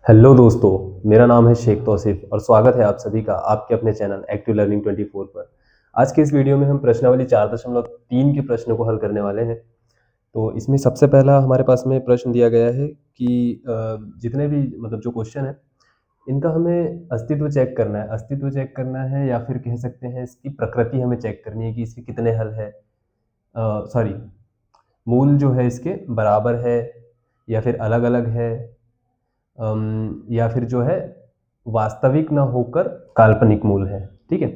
Hello दोस्तों, मेरा नाम है शेख तौसीफ और स्वागत है आप सभी का आपके अपने चैनल एक्टिव लर्निंग 24 पर। आज के इस वीडियो में हम प्रश्नावली 4.3 के प्रश्न को हल करने वाले हैं। तो इसमें सबसे पहला हमारे पास में प्रश्न दिया गया है कि जितने भी जो क्वेश्चन है इनका हमें अस्तित्व चेक करना है। अस्तित्व चेक करना है या फिर कह सकते हैं इसकी प्रकृति हमें चेक करनी है कि इसके कितने हल है। सॉरी, मूल जो है इसके बराबर है या फिर अलग अलग है, या फिर जो है वास्तविक ना होकर काल्पनिक मूल है। ठीक है,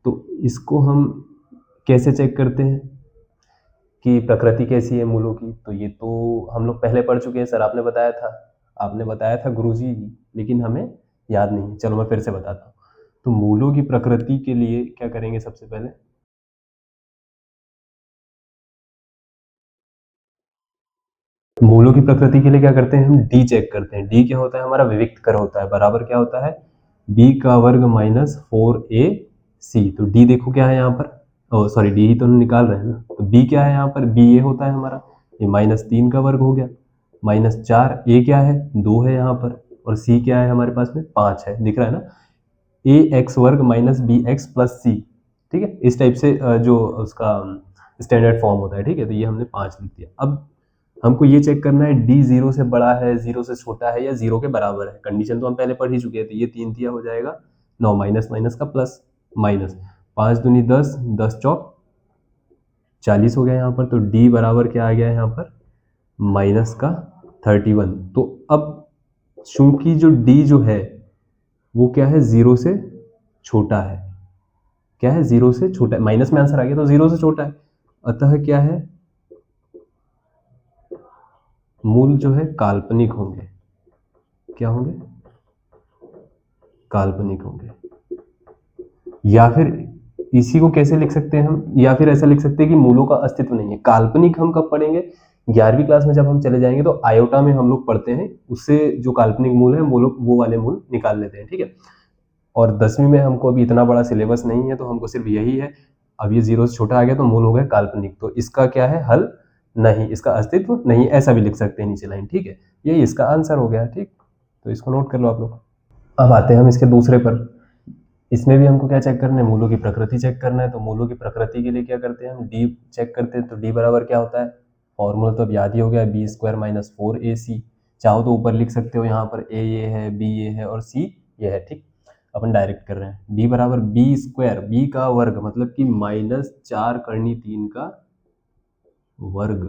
तो इसको हम कैसे चेक करते हैं कि प्रकृति कैसी है मूलों की? तो ये तो हम लोग पहले पढ़ चुके हैं सर, आपने बताया था गुरुजी, लेकिन हमें याद नहीं है। चलो मैं फिर से बताता हूँ। तो मूलों की प्रकृति के लिए क्या करेंगे? सबसे पहले मूलों की प्रकृति के लिए क्या करते हैं? हम डी चेक करते हैं। डी क्या होता है? हमारा विविक्त कर होता है, बराबर क्या होता है? बी का वर्ग माइनस 4ac। तो डी देखो क्या है यहाँ पर, सॉरी डी ही तो निकाल रहे हैं ना। तो बी क्या है यहाँ पर? बी ये होता है हमारा, ये -3 का वर्ग हो गया, -4। ए क्या है? 2 है यहाँ पर, और सी क्या है हमारे पास में? 5 है। दिख रहा है ना, ए एक्स वर्ग माइनस बी एक्स प्लस सी। ठीक है, इस टाइप से जो उसका स्टैंडर्ड फॉर्म होता है। ठीक है, तो ये हमने 5 लिख दिया। अब हमको ये चेक करना है डी 0 से बड़ा है, 0 से छोटा है या 0 के बराबर है। कंडीशन तो हम पहले पढ़ ही चुके हैं। तो ये 3 दिया हो जाएगा 9, माइनस माइनस का प्लस, माइनस 5 दूनी 10, 10 चौक 40 हो गया यहाँ पर। तो डी बराबर क्या आ गया यहाँ पर? माइनस का 31। तो अब चूंकि जो डी जो है वो क्या है? 0 से छोटा है। क्या है? 0 से छोटा है। माइनस में आंसर आ गया तो 0 से छोटा है। अतः क्या है? मूल जो है काल्पनिक होंगे। क्या होंगे? काल्पनिक होंगे। या फिर इसी को कैसे लिख सकते हैं हम? या फिर ऐसा लिख सकते हैं कि मूलों का अस्तित्व नहीं है। काल्पनिक हम कब पढ़ेंगे? 11वीं क्लास में जब हम चले जाएंगे तो आयोटा में हम लोग पढ़ते हैं, उससे जो काल्पनिक मूल है वो वाले मूल निकाल लेते हैं। ठीक है, और 10वीं में हमको अभी इतना बड़ा सिलेबस नहीं है, तो हमको सिर्फ यही है। अब ये 0 से छोटा आ गया तो मूल हो गया काल्पनिक। तो इसका क्या है? हल नहीं, इसका अस्तित्व नहीं, ऐसा भी लिख सकते हैं नीचे लाइन। ठीक है, ये इसका आंसर हो गया। ठीक, तो इसको नोट कर लो आप लोग। अब आते हैं हम इसके दूसरे पर। इसमें भी हमको क्या चेक करना है? मूलों की प्रकृति चेक करना है। तो मूलों की प्रकृति के लिए क्या करते हैं? हम डी चेक करते हैं। तो डी बराबर क्या होता है? फॉर्मूला तो अब याद ही हो गया, बी स्क्वायर माइनस 4ac। चाहो तो ऊपर लिख सकते हो, यहाँ पर ए ये है, बी ये है और सी ये है। ठीक, अपन डायरेक्ट कर रहे हैं। डी बराबर बी स्क्वायर, बी का वर्ग मतलब कि -4 करनी 3 का वर्ग,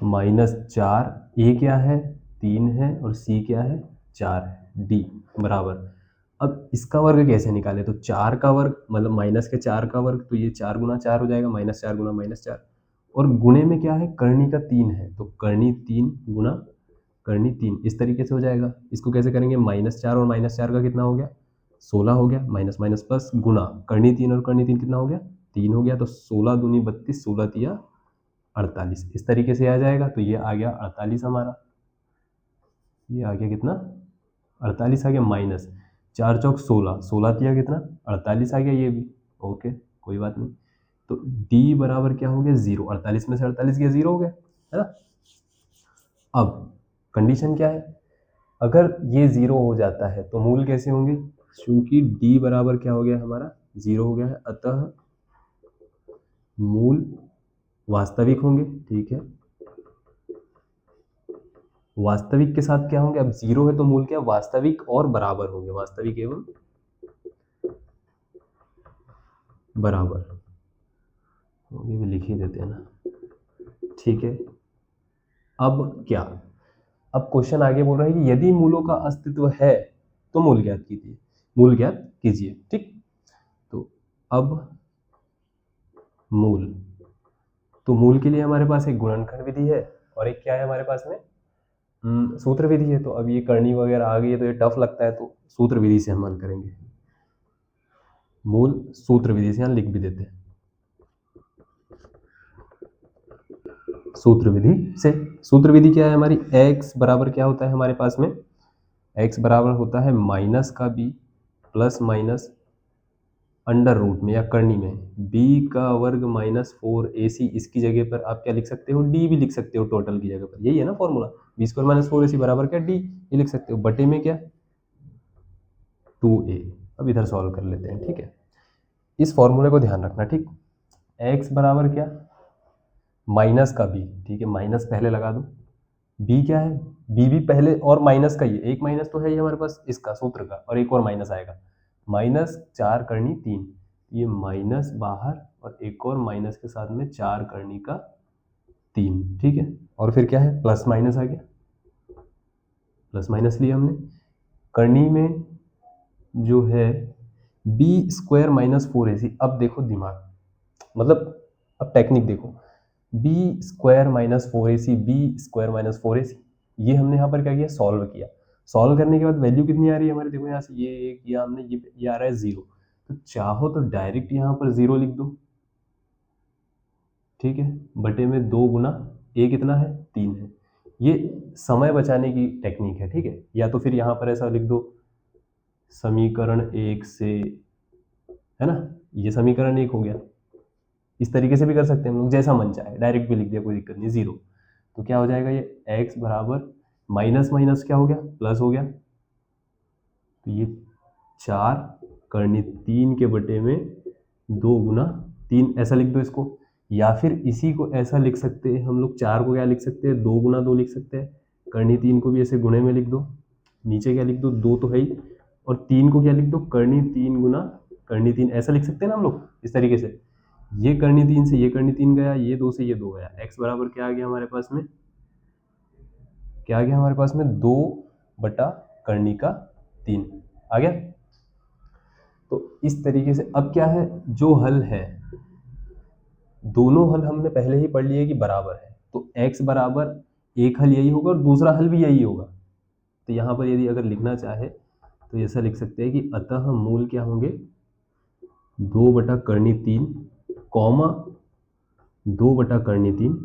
-4, ए क्या है? 3 है और सी क्या है? 4 है। डी बराबर, अब इसका वर्ग कैसे निकाले? तो 4 का वर्ग मतलब माइनस के 4 का वर्ग, तो ये 4 गुना 4 हो जाएगा, -4 गुना -4। और गुणे में क्या है? करनी का 3 है, तो करनी 3 गुना करनी 3, इस तरीके से हो जाएगा। इसको कैसे करेंगे? -4 और -4 का कितना हो गया? 16 हो गया, माइनस माइनस प्लस, गुना करनी 3 और करनी 3 कितना हो गया? 3 हो गया। तो 16 दूनी 32, 16 तिया 48, इस तरीके से आ जाएगा। तो ये आ गया 48 हमारा। ये आ गया कितना? 48 आ गया, माइनस 4 चौक 16, 16 तिया कितना? 48 आ गया ये भी। ओके, कोई बात नहीं। तो डी बराबर क्या हो गया? 0। 48 में से 48 गया, 0 हो गया, है ना। अब कंडीशन क्या है? अगर ये 0 हो जाता है तो मूल कैसे होंगे? क्योंकि डी बराबर क्या हो गया हमारा? 0 हो गया है, अतः मूल वास्तविक होंगे। ठीक है, वास्तविक के साथ क्या होंगे? अब 0 है तो मूल क्या? वास्तविक और बराबर होंगे, वास्तविक एवं बराबर होंगे, भी लिख ही देते हैं ना। ठीक है, अब क्या? अब क्वेश्चन आगे बोल रहा है कि यदि मूलों का अस्तित्व है तो मूल ज्ञात कीजिए। मूल ज्ञात कीजिए। ठीक, तो अब मूल, तो मूल के लिए हमारे पास एक गुणनखंड विधि है और एक क्या है हमारे पास में? सूत्र विधि है। तो अब ये करनी वगैरह आ गई है तो ये टफ लगता है, तो सूत्र विधि से हम हल करेंगे। मूल सूत्र विधि से यहाँ लिख भी देते हैं। सूत्र विधि से, सूत्र विधि क्या है हमारी? x बराबर क्या होता है हमारे पास में? x बराबर होता है माइनस का b plus minus under root में या करनी में b का वर्ग माइनस 4ac, इसकी जगह पर आप क्या लिख सकते हो, d भी लिख सकते हो टोटल की जगह पर, यही है ना formula, B square minus 4ac बराबर क्या d, ये लिख सकते हो, बटे में क्या 2a। अब इधर सॉल्व कर लेते हैं, ठीक है। इस फॉर्मूले को ध्यान रखना, ठीक। x बराबर क्या, माइनस का b, ठीक है, माइनस पहले लगा दो, b क्या है, b भी पहले और माइनस का ही है, एक माइनस तो है ही हमारे पास इसका सूत्र का, और एक और माइनस आएगा, माइनस 4 करनी 3, ये माइनस बाहर और एक और माइनस के साथ में 4 करनी का 3, ठीक है। और फिर क्या है, प्लस माइनस आ गया, प्लस माइनस लिया हमने, करनी में जो है बी स्क्वायर माइनस 4ac। अब देखो दिमाग, मतलब अब टेक्निक देखो, B square minus 4ac, B square minus 4ac, ये हमने यहाँ पर क्या किया, सॉल्व किया। सॉल्व करने के बाद वैल्यू कितनी आ रही है हमारे, देखो यहाँ से ये एक, ये हमने ये आ रहा है 0, तो चाहो तो डायरेक्ट यहाँ पर 0 लिख दो, ठीक है, बटे में 2 गुना ए कितना है 3 है। ये समय बचाने की टेक्निक है, ठीक है। या तो फिर यहाँ पर ऐसा लिख दो, समीकरण 1 से, है ना, ये समीकरण 1 हो गया, इस तरीके से भी कर सकते हैं हम लोग, जैसा मन चाहे, डायरेक्ट भी लिख दिया, कोई दिक्कत नहीं, 0। तो क्या हो जाएगा, ये x बराबर माइनस माइनस क्या हो गया, प्लस हो गया, तो ये 4 करनी 3 के बटे में 2 गुना 3, ऐसा लिख दो इसको। या फिर इसी को ऐसा लिख सकते हैं हम लोग, 4 को क्या लिख सकते हैं, 2 गुना 2 लिख सकते हैं, करनी 3 को भी ऐसे गुणे में लिख दो, नीचे क्या लिख दो, 2 तो है ही, और 3 को क्या लिख दो, करनी 3 गुना करनी 3, ऐसा लिख सकते हैं ना हम लोग इस तरीके से। ये करनी 3 से ये करनी 3 गया, ये 2 से ये 2 गया, x बराबर क्या आ गया हमारे पास में, क्या आ गया हमारे पास में, 2 बटा करनी का 3 आ गया। तो इस तरीके से अब क्या है, जो हल है, दोनों हल हमने पहले ही पढ़ लिए कि बराबर है, तो x बराबर एक हल यही होगा और दूसरा हल भी यही होगा। तो यहाँ पर यदि अगर लिखना चाहे तो ऐसा लिख सकते हैं कि अतः मूल क्या होंगे, 2 बटा करनी 3 कॉमा 2 बटा करनी 3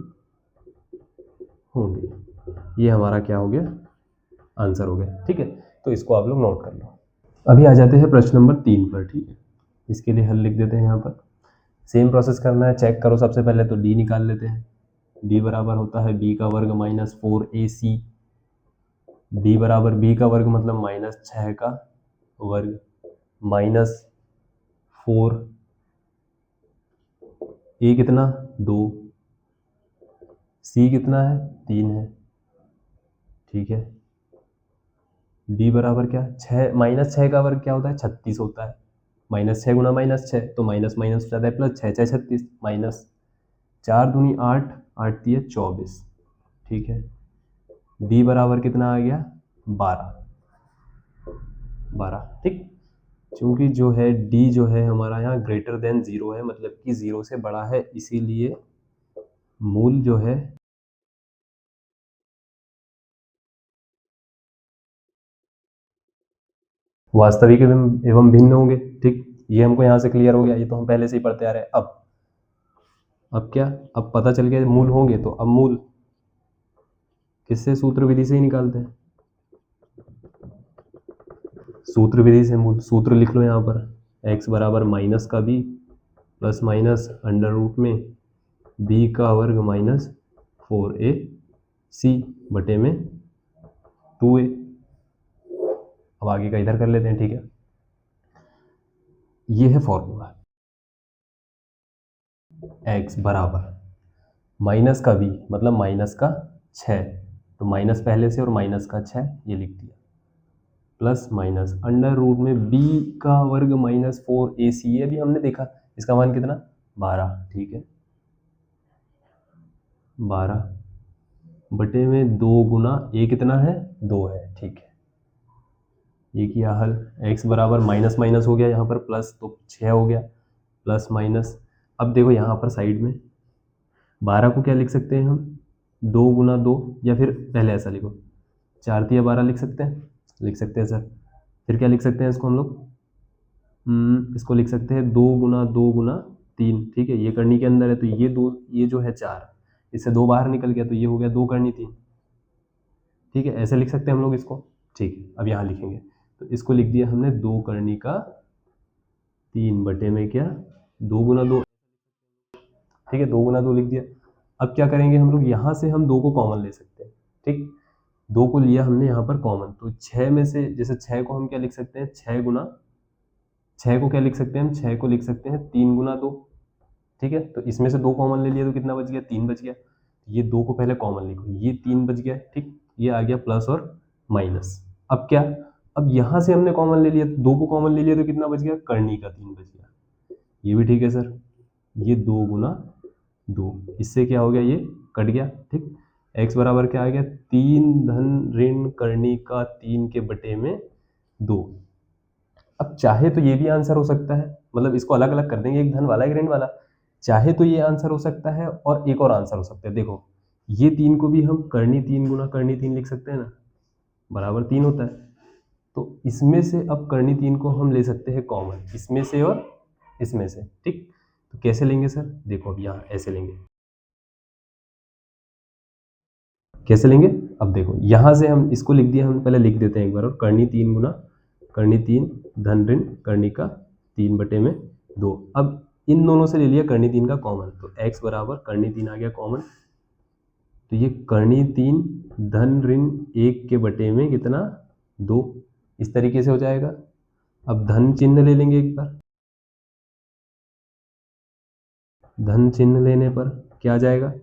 होंगे। ये हमारा क्या हो गया, आंसर हो गया, ठीक है। तो इसको आप लोग नोट कर लो। अभी आ जाते हैं प्रश्न नंबर 3 पर, ठीक है। इसके लिए हल लिख देते हैं यहाँ पर, सेम प्रोसेस करना है, चेक करो सबसे पहले तो d निकाल लेते हैं। d बराबर होता है b का वर्ग माइनस 4ac, d बराबर b का वर्ग मतलब माइनस 6 का वर्ग माइनस 4, a कितना 2, c कितना है 3 है, ठीक है। d बराबर क्या, 6 माइनस 6 का वर्ग क्या होता है 36 होता है, माइनस 6 गुना माइनस 6 तो माइनस माइनस हो जाता है प्लस, 6 6 36 माइनस 4 दूनी 8, 8 दिए 24, ठीक है। d बराबर कितना आ गया 12, 12, ठीक। चूंकि जो है d जो है हमारा यहाँ ग्रेटर देन 0 है, मतलब कि 0 से बड़ा है, इसीलिए मूल जो है वास्तविक एवं भिन्न होंगे, ठीक। ये हमको यहाँ से क्लियर हो गया, ये तो हम पहले से ही पढ़ते आ रहे हैं। अब क्या, अब पता चल गया मूल होंगे, तो अब मूल किससे, सूत्र विधि से ही निकालते हैं, सूत्र विधि से मूल, सूत्र लिख लो यहाँ पर, x बराबर माइनस का b plus minus under root में b का वर्ग माइनस 4ac बटे में 2a। अब आगे का इधर कर लेते हैं, ठीक है। ये है फॉर्मूला, x बराबर माइनस का b मतलब माइनस का 6, तो माइनस पहले से और माइनस का 6 ये लिख दिया, प्लस माइनस अंडर रूट में b का वर्ग माइनस 4ac, ये भी हमने देखा, इसका मान कितना 12, ठीक है, 12 बटे में 2 गुना a कितना है 2 है, ठीक है। ये किया हल, x बराबर माइनस माइनस हो गया यहाँ पर प्लस, तो 6 हो गया, प्लस माइनस। अब देखो यहाँ पर साइड में 12 को क्या लिख सकते हैं हम, 2 गुना 2, या फिर पहले ऐसा लिखो 4 तिया 12 लिख सकते हैं, लिख सकते हैं सर। फिर क्या लिख सकते हैं इसको हम लोग, इसको लिख सकते हैं 2 गुना 2 गुना 3, ठीक है, ये करनी के अंदर है, तो ये 2, ये जो है 4, इससे 2 बाहर निकल गया, तो ये हो गया 2 करनी 3, ठीक है, ऐसे लिख सकते हैं हम लोग इसको, ठीक है। अब यहाँ लिखेंगे, तो इसको लिख दिया हमने 2 करनी का 3 बटे में क्या 2 गुना 2, ठीक है 2 गुना 2 लिख दिया। अब क्या करेंगे हम लोग, यहाँ से हम 2 को कॉमन ले सकते हैं, ठीक 2 को लिया हमने यहाँ पर कॉमन, तो 6 में से जैसे 6 को हम क्या लिख सकते हैं 6 गुना 6 को क्या लिख सकते हैं हम 6 को लिख सकते हैं 3 गुना 2, ठीक है। तो इसमें से 2 कॉमन ले लिया तो कितना बच गया 3 बच गया। ये 2 को पहले कॉमन लिखो, ये 3 बच गया, ठीक ये आ गया प्लस और माइनस। अब क्या, अब यहाँ से हमने कॉमन ले लिया, 2 को कॉमन ले लिया तो कितना बच गया कर्णी का 3 बच गया। ये भी ठीक है सर, ये 2 गुना 2, इससे क्या हो गया ये कट गया, ठीक x बराबर क्या आ गया 3 धन ऋण कर्णी का 3 के बटे में 2। अब चाहे तो ये भी आंसर हो सकता है, मतलब इसको अलग अलग कर देंगे, एक धन वाला एक ऋण वाला, चाहे तो ये आंसर हो सकता है और एक और आंसर हो सकता है। देखो ये 3 को भी हम कर्णी 3 गुना कर्णी 3 लिख सकते हैं ना, बराबर 3 होता है। तो इसमें से अब कर्णी 3 को हम ले सकते हैं कॉमन, इसमें से और इसमें से, ठीक तो कैसे लेंगे सर, देखो अब यहाँ ऐसे लेंगे, कैसे लेंगे, अब देखो यहाँ से हम इसको लिख दिया, हम पहले लिख देते हैं एक बार, और कर्णी 3 गुना कर्णी 3 धन ऋण कर्णी का 3 बटे में 2। अब इन दोनों से ले लिया कर्णी 3 का कॉमन, तो x बराबर कर्णी 3 आ गया कॉमन, तो ये कर्णी 3 धन ऋण 1 के बटे में कितना 2, इस तरीके से हो जाएगा। अब धन चिन्ह ले लेंगे एक बार, धन चिन्ह लेने पर क्या आ जाएगा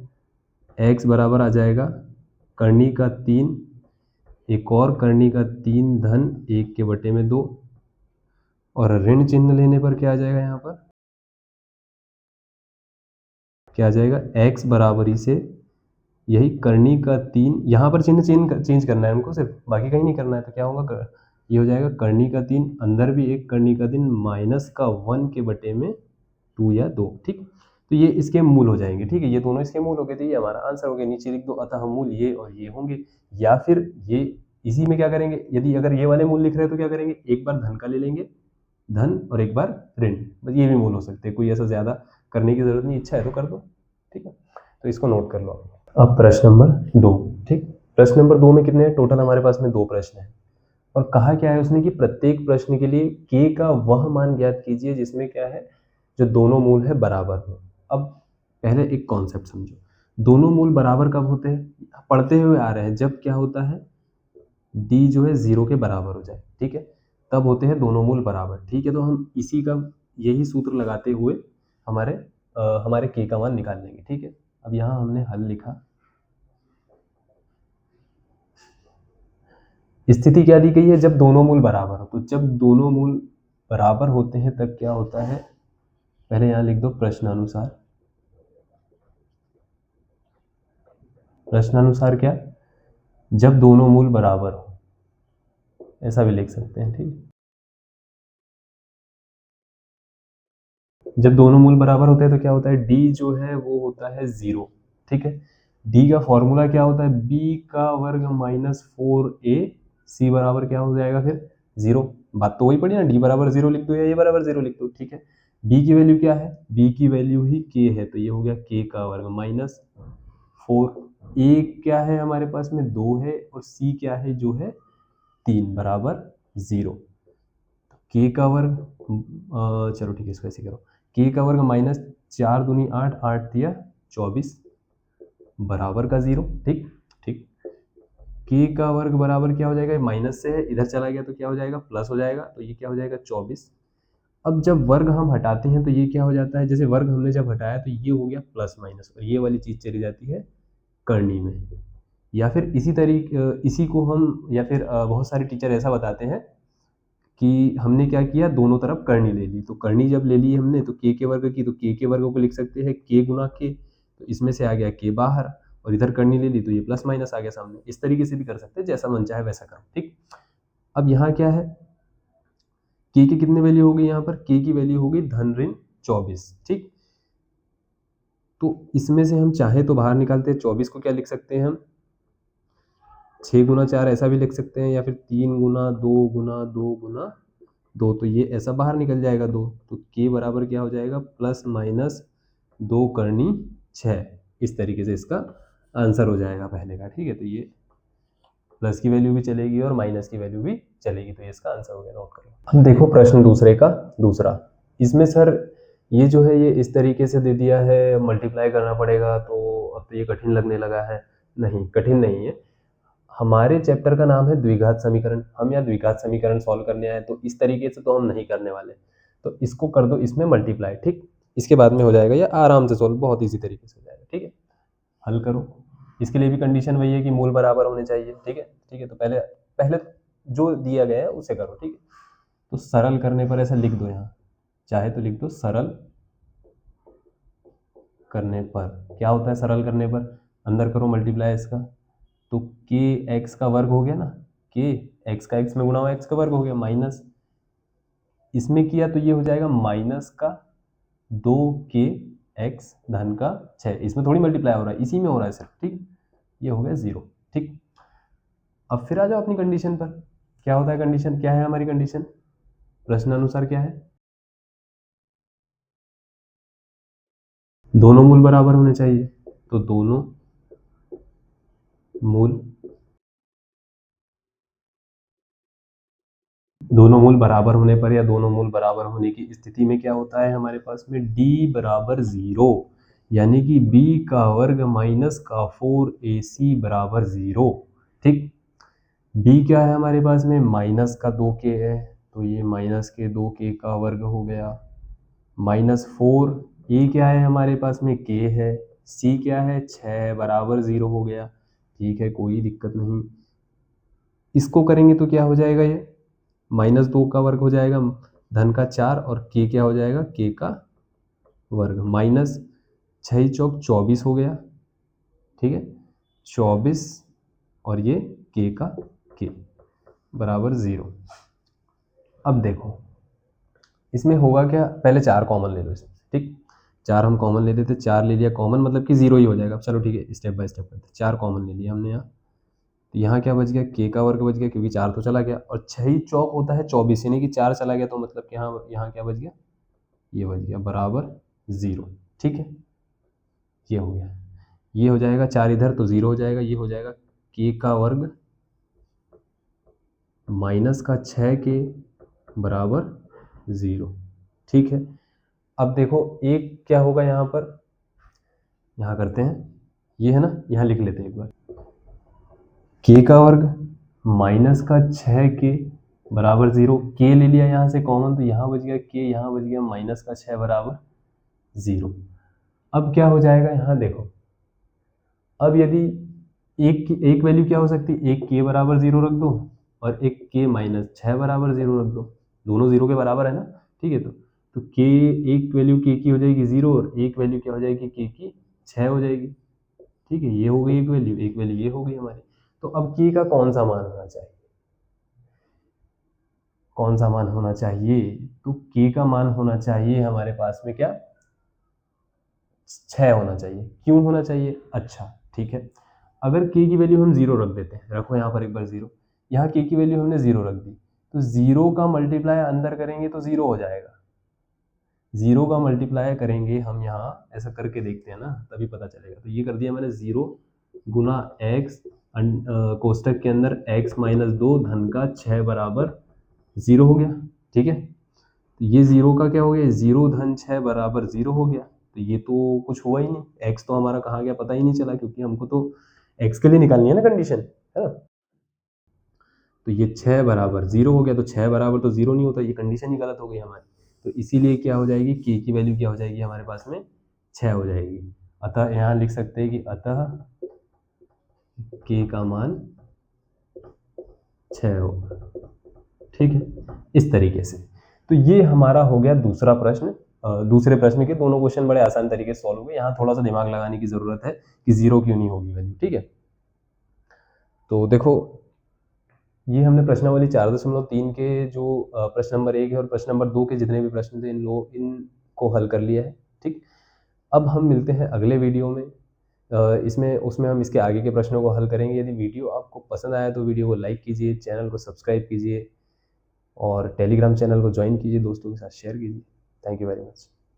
x बराबर आ जाएगा कर्णी का 3 एक और कर्णी का 3 धन 1 के बटे में 2, और ऋण चिन्ह लेने पर क्या आ जाएगा, यहाँ पर क्या आ जाएगा x बराबरी से यही कर्णी का 3, यहाँ पर चिन्ह चेंज करना है हमको सिर्फ, बाकी कहीं नहीं करना है। तो क्या होगा ये हो जाएगा कर्णी का 3 अंदर भी एक कर्णी का 3 माइनस का 1 के बटे में 2 या 2, ठीक तो ये इसके मूल हो जाएंगे, ठीक है ये दोनों इसके मूल हो गए, तो ये हमारा आंसर हो गया। नीचे लिख दो अतः मूल ये और ये होंगे, या फिर ये इसी में क्या करेंगे, यदि अगर ये वाले मूल लिख रहे हैं तो क्या करेंगे, एक बार धन का ले लेंगे धन और एक बार ऋण, बस ये भी मूल हो सकते हैं, कोई ऐसा ज्यादा करने की जरूरत नहीं, इच्छा है तो कर दो, ठीक है तो इसको नोट कर लो। अब प्रश्न नंबर 2, ठीक प्रश्न नंबर 2 में कितने हैं टोटल, हमारे पास में 2 प्रश्न हैं, और कहा क्या है उसने कि प्रत्येक प्रश्न के लिए k का वह मान ज्ञात कीजिए जिसमें क्या है जो दोनों मूल है बराबर हो। अब पहले एक कॉन्सेप्ट समझो, दोनों मूल बराबर कब होते हैं, पढ़ते हुए आ रहे हैं जब क्या होता है d जो है 0 के बराबर हो जाए, ठीक है तब होते हैं दोनों मूल बराबर, ठीक है तो हम इसी का यही सूत्र लगाते हुए हमारे k का मान निकाल लेंगे, ठीक है। अब यहाँ हमने हल लिखा, स्थिति क्या दी गई है जब दोनों मूल बराबर हो, तो जब दोनों मूल बराबर होते हैं तब क्या होता है, पहले यहाँ लिख दो प्रश्नानुसार, प्रश्नानुसार क्या जब दोनों मूल बराबर हो, ऐसा भी लिख सकते हैं, ठीक जब दोनों मूल बराबर होते हैं तो क्या होता है d जो है वो होता है 0, ठीक है d का फॉर्मूला क्या होता है b का वर्ग माइनस 4a c बराबर क्या हो जाएगा फिर 0, बात तो वही पड़ी ना, d बराबर 0 लिख दो या a बराबर 0 लिख दो, ठीक है b की वैल्यू क्या है, b की वैल्यू ही k है, तो ये हो गया k का वर्ग माइनस 4, a क्या है हमारे पास में 2 है, और c क्या है जो है 3 बराबर 0, k का वर्ग चलो ठीक है इसको ऐसे करो, k का वर्ग माइनस 4 दूनी 8 8 दिया 24 बराबर का 0, ठीक ठीक k का वर्ग बराबर क्या हो जाएगा, माइनस से है इधर चला गया तो क्या हो जाएगा प्लस हो जाएगा, तो ये क्या हो जाएगा 24। अब जब वर्ग हम हटाते हैं तो ये क्या हो जाता है, जैसे वर्ग हमने जब हटाया तो ये हो गया प्लस माइनस, और ये वाली चीज चली जाती है करनी में, या फिर इसी को हम, या फिर बहुत सारे टीचर ऐसा बताते हैं कि हमने क्या किया दोनों तरफ करनी ले ली, तो करनी जब ले ली हमने तो के वर्ग की, तो के वर्ग को लिख सकते हैं के गुना के, तो इसमें से आ गया के बाहर, और इधर करनी ले ली तो ये प्लस माइनस आ गया सामने, इस तरीके से भी कर सकते हैं, जैसा मन चाहे वैसा करो, ठीक। अब यहाँ क्या है के की कितने वैल्यू हो गई, यहाँ पर के की वैल्यू हो गई धन ऋण 24, ठीक तो इसमें से हम चाहे तो बाहर निकालते हैं, 24 को क्या लिख सकते हैं हम 6 गुना 4 ऐसा भी लिख सकते हैं, या फिर 3 गुना 2 गुना 2 गुना 2, तो ये ऐसा बाहर निकल जाएगा 2, तो k बराबर क्या हो जाएगा प्लस माइनस 2 करनी 6, इस तरीके से इसका आंसर हो जाएगा पहले का, ठीक है तो ये प्लस की वैल्यू भी चलेगी और माइनस की वैल्यू भी चलेगी, तो ये इसका आंसर हो गया, नोट करो। अब देखो प्रश्न दूसरे का दूसरा, इसमें सर ये जो है ये इस तरीके से दे दिया है, मल्टीप्लाई करना पड़ेगा, तो अब तो ये कठिन लगने लगा है। नहीं, कठिन नहीं है। हमारे चैप्टर का नाम है द्विघात समीकरण, हम यहाँ द्विघात समीकरण सॉल्व करने आए, तो इस तरीके से तो हम नहीं करने वाले। तो इसको कर दो इसमें मल्टीप्लाई, ठीक, इसके बाद में हो जाएगा ये आराम से सॉल्व, बहुत इजी तरीके से हो जाएगा। ठीक है, हल करो। इसके लिए भी कंडीशन वही है कि मूल बराबर होने चाहिए। ठीक है, ठीक है, तो पहले पहले जो दिया गया है उसे करो। ठीक है, तो सरल करने पर ऐसा लिख दो, यहाँ चाहे तो लिख दो सरल करने पर। क्या होता है सरल करने पर? अंदर करो मल्टीप्लाई इसका, तो के एक्स का वर्ग हो गया ना, के एक्स का एक्स में गुणा हुआ एक्स का वर्ग हो गया, माइनस इसमें किया तो ये हो जाएगा माइनस का 2k एक्स धन का 6। इसमें थोड़ी मल्टीप्लाई हो रहा है, इसी में हो रहा है सिर्फ। ठीक, ये हो गया 0। ठीक, अब फिर आ जाओ अपनी कंडीशन पर। क्या होता है कंडीशन, क्या है हमारी कंडीशन प्रश्न अनुसार, क्या है? दोनों मूल बराबर होने चाहिए, तो दोनों मूल बराबर होने पर या दोनों मूल बराबर होने की स्थिति में क्या होता है हमारे पास में d बराबर 0, यानी कि b का वर्ग माइनस का 4ac बराबर 0। ठीक, b क्या है हमारे पास में, माइनस का 2k है, तो ये माइनस के 2k का वर्ग हो गया, माइनस 4, a क्या है हमारे पास में, k है, c क्या है 6 बराबर 0 हो गया। ठीक है, कोई दिक्कत नहीं। इसको करेंगे तो क्या हो जाएगा, ये माइनस 2 का वर्ग हो जाएगा, धन का 4, और के क्या हो जाएगा, के का वर्ग, माइनस 6 चौक 24 हो गया। ठीक है, 24, और ये के का के बराबर 0। अब देखो इसमें होगा क्या, पहले 4 कॉमन ले लो इसमें। ठीक, 4 हम कॉमन ले लेते, 4 ले लिया कॉमन, मतलब कि 0 ही हो जाएगा। चलो ठीक है, स्टेप बाय स्टेप करते, 4 कॉमन ले लिया हमने यहाँ, तो यहाँ क्या बच गया, के का वर्ग बच गया, क्योंकि 4 तो चला गया, और 6 चौक होता है 24, यानी कि 4 चला गया, तो मतलब कि यहाँ क्या बच गया, ये बच गया बराबर 0। ठीक है, ये हो गया, ये हो जाएगा 4 इधर तो 0 हो जाएगा, ये हो जाएगा के का वर्ग माइनस का 6 के बराबर 0। ठीक है, अब देखो एक क्या होगा यहाँ पर, यहाँ करते हैं, ये है ना, यहाँ लिख लेते हैं एक बार, के का वर्ग माइनस का 6 के बराबर 0, के ले लिया यहाँ से कॉमन, तो यहाँ बच गया के, यहाँ बच गया माइनस का 6 बराबर 0। अब क्या हो जाएगा, यहाँ देखो, अब यदि एक वैल्यू क्या हो सकती है, एक के बराबर 0 रख दो, और एक के माइनस 6 बराबर 0 रख दो, दोनों 0 के बराबर है ना। ठीक है, तो के, एक वैल्यू के की हो जाएगी 0, और एक वैल्यू क्या हो जाएगी, के की 6 हो जाएगी। ठीक है, ये हो गई एक वैल्यू, एक वैल्यू ये हो गई हमारी। तो अब के का कौन सा मान होना चाहिए, कौन सा मान होना चाहिए, तो के का मान होना चाहिए हमारे पास में क्या, 6 होना चाहिए। क्यों होना चाहिए, अच्छा ठीक है, अगर के की वैल्यू हम 0 रख देते हैं, रखो यहाँ पर एक बार 0, यहाँ के की वैल्यू हमने 0 रख दी, तो 0 का मल्टीप्लाई अंदर करेंगे तो 0 हो जाएगा, 0 का मल्टीप्लाई करेंगे हम यहाँ, ऐसा करके देखते हैं ना, तभी पता चलेगा। तो ये कर दिया मैंने 0 गुना एक्स कोष्टक के अंदर x माइनस 2 धन का 6 बराबर 0 हो गया। ठीक है, तो ये 0 का क्या हो गया, 0 धन 6 बराबर 0 हो गया, तो ये तो कुछ हुआ ही नहीं, x तो हमारा कहाँ गया पता ही नहीं चला, क्योंकि हमको तो x के लिए निकालनी है ना कंडीशन, है ना। तो ये 6 बराबर 0 हो गया, तो 6 बराबर तो 0 नहीं होता, ये कंडीशन ही गलत हो गई हमारी। तो इसीलिए क्या हो जाएगी, के की वैल्यू क्या हो जाएगी हमारे पास में, 6 हो जाएगी। अतः यहाँ लिख सकते हैं कि अतः के का मान 6 होगा। ठीक है, इस तरीके से। तो ये हमारा हो गया दूसरा प्रश्न। दूसरे प्रश्न के दोनों क्वेश्चन बड़े आसान तरीके से सॉल्व हो गए। यहाँ थोड़ा सा दिमाग लगाने की जरूरत है कि 0 क्यों नहीं होगी वैल्यू। ठीक है, तो देखो ये हमने प्रश्नावली 4.3 के जो प्रश्न नंबर 1 है और प्रश्न नंबर 2 के जितने भी प्रश्न थे इनको हल कर लिया है। ठीक, अब हम मिलते हैं अगले वीडियो में। इसमें उसमें हम इसके आगे के प्रश्नों को हल करेंगे। यदि वीडियो आपको पसंद आया तो वीडियो को लाइक कीजिए, चैनल को सब्सक्राइब कीजिए, और टेलीग्राम चैनल को ज्वाइन कीजिए, दोस्तों के साथ शेयर कीजिए। Thank you very much.